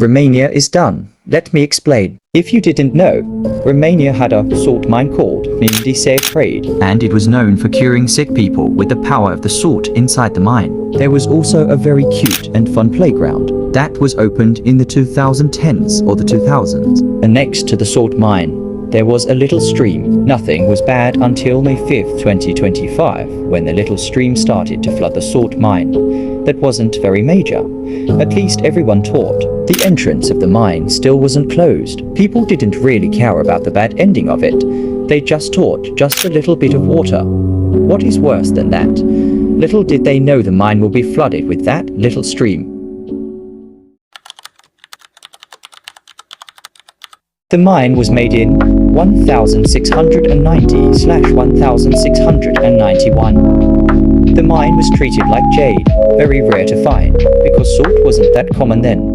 Romania is done. Let me explain. If you didn't know, Romania had a salt mine called Mindise Trade, and it was known for curing sick people with the power of the salt inside the mine. There was also a very cute and fun playground that was opened in the 2010s or the 2000s. And next to the salt mine, there was a little stream. Nothing was bad until May 5th, 2025, when the little stream started to flood the salt mine. That wasn't very major. At least everyone thought. The entrance of the mine still wasn't closed. People didn't really care about the bad ending of it. They just thought just a little bit of water. What is worse than that? Little did they know the mine will be flooded with that little stream. The mine was made in 1690/1691. The mine was treated like jade, very rare to find, because salt wasn't that common then.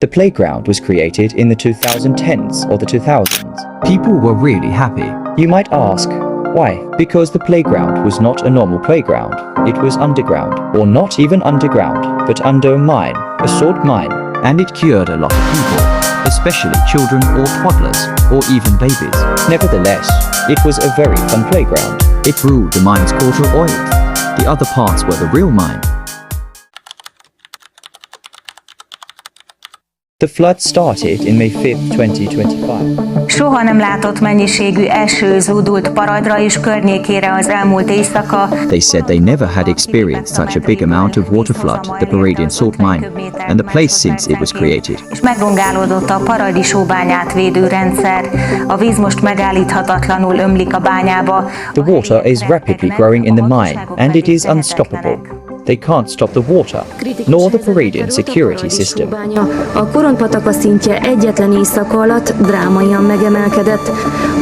The playground was created in the 2010s or the 2000s. People were really happy. You might ask, why? Because the playground was not a normal playground. It was underground, or not even underground, but under a mine, a salt mine, and it cured a lot of people, especially children or toddlers, or even babies. Nevertheless, it was a very fun playground. It ruled the mine's quarter oil. The other parts were the real mine. The flood started in May 5th, 2025. Soha nem látott mennyiségű eső zúdult Paradra és környékére az elmúlt éjszaka. They said they never had experienced such a big amount of water flood, the Paradian salt mine, and the place since it was created. És megrongálódott a paradi sóbányát védő rendszer. A víz most megállíthatatlanul ömlik a bányába. The water is rapidly growing in the mine, and it is unstoppable. They can't stop the water, nor the Paradian security system. A Koronpataka szintje egyetlen éjszaka alatt drámaian megemelkedett.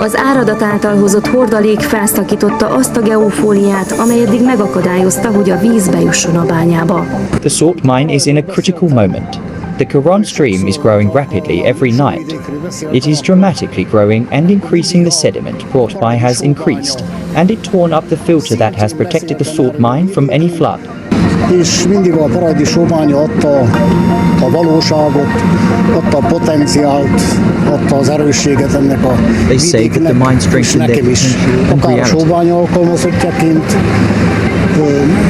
Az áradat által hozott hordalék felszakította azt a geofóliát, amely eddig megakadályozta, hogy a víz bejusson a bányába. The salt mine is in a critical moment. The Koron stream is growing rapidly every night. It is dramatically growing, and increasing. The sediment brought by has increased, and it torn up the filter that has protected the salt mine from any flood. És mindig a paradi sóbánya adta a valóságot, adta a potenciált, adta az erősséget ennek a vidéknek, és nekem is, akár a sóbánya alkalmazottjaként,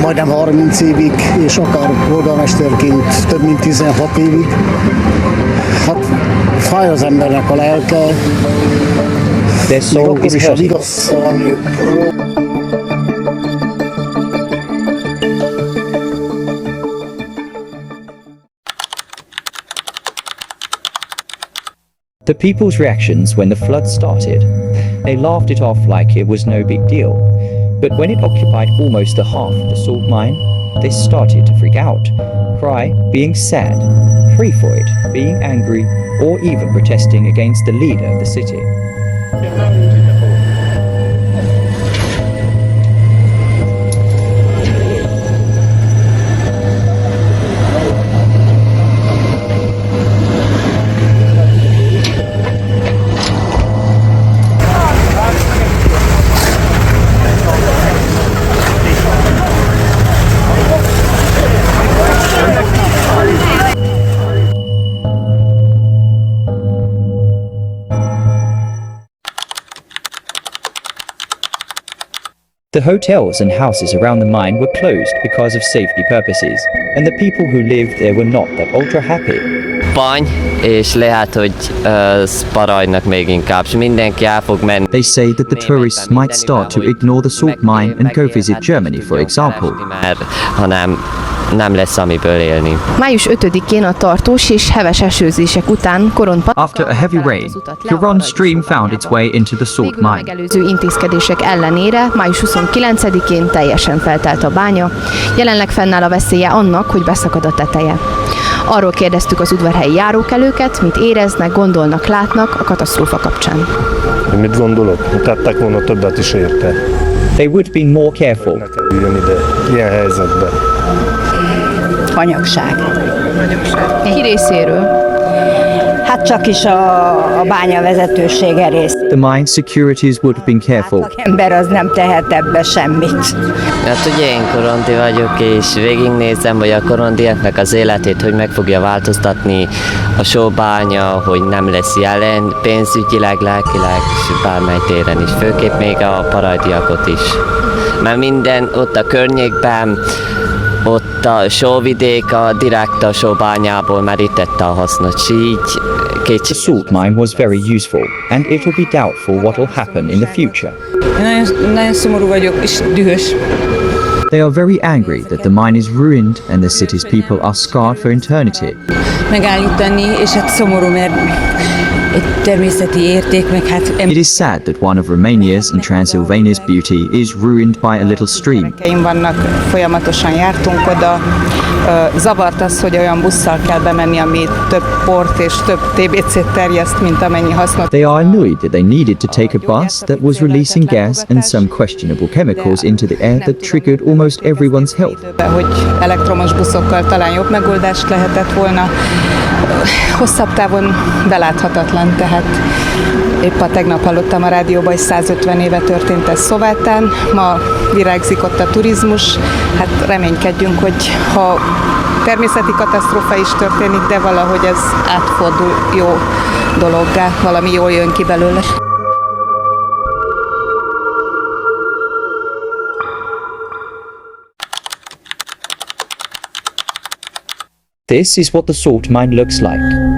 majdnem 30 évig, és akár polgármesterként több mint 16 évig. Hát fáj az embernek a lelke, Their soul akkor is is a hurting. vigasz, ami The people's reactions when the flood started, they laughed it off like it was no big deal. But when it occupied almost the half of the salt mine, they started to freak out, cry, being sad, pray for it, being angry, or even protesting against the leader of the city. The hotels and houses around the mine were closed because of safety purposes, and the people who lived there were not that ultra happy. Pany, és lehet, hogy Sparajnak még inkább, és mindenki el fog menni. They say that the tourists might start to ignore the salt mine and go visit Germany, for example. Mert nem lesz amiből élni. Május 5-én a tartós és heves esőzések után After a heavy rain, Koron stream found its way into the salt mine. megelőző intézkedések ellenére május 29-én teljesen feltelt a bánya. Jelenleg fennáll a veszélye annak, hogy beszakad a teteje. Arról kérdeztük az udvarhelyi járókelőket, mit éreznek, gondolnak, látnak a katasztrófa kapcsán. Mit gondolok? Tettek volna többet is érte. They would be more careful. Ne kerüljön ide, ilyen helyzetbe. Hanyagság. Ki részéről? Hát csak is a bánya vezetősége rész. The mine securities would have been careful. Az ember az nem tehet ebbe semmit. Hát ugye én korondi vagyok, és végignézem, hogy a korondiaknak az életét, hogy meg fogja változtatni a sóbánya, hogy nem lesz jelen pénzügyileg, lelkileg, és bármely téren is, főképp még a parajdiakot is. Mert minden ott a környékben, ott a sóvidék a direkt a sóbányából merítette a hasznot, s így The salt mine was very useful, and it will be doubtful what will happen in the future. Nagyon szomorú vagyok, és dühös. They are very angry that the mine is ruined and the city's people are scarred for eternity. Megállítani, és hát szomorú, mert egy természeti érték, meg hát... It is sad that one of Romania's and Transylvania's beauty is ruined by a little stream. Vannak, folyamatosan jártunk oda. Zavart az, hogy olyan busszal kell bemenni, ami több port és több TBC-t terjeszt, mint amennyi hasznot. They are annoyed that they needed to take a bus that was releasing gas and some questionable chemicals into the air that triggered almost everyone's health. Hogy elektromos buszokkal talán jobb megoldást lehetett volna. Hosszabb távon beláthatatlan, tehát épp a tegnap hallottam a rádióban, hogy 150 éve történt ez Szovátán, ma virágzik ott a turizmus, hát reménykedjünk, hogy ha természeti katasztrófa is történik, de valahogy ez átfordul jó dologgá, valami jól jön ki belőle. This is what the salt mine looks like.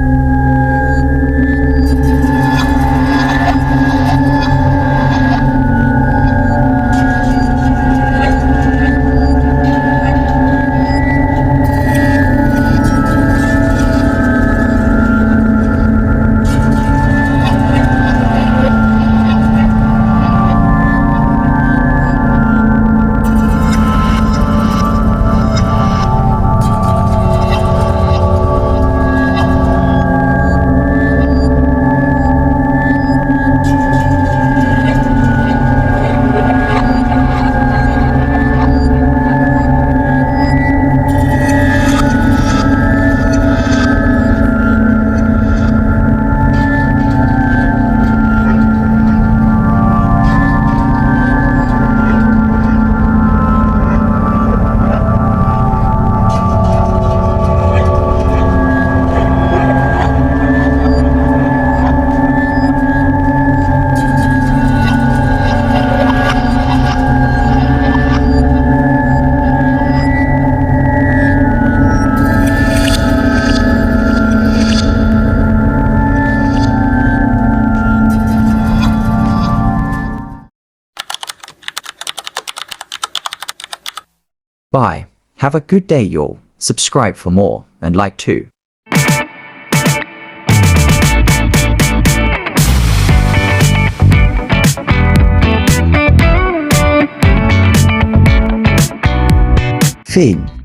Bye. Have a good day, y'all. Subscribe for more, and like too. Fény.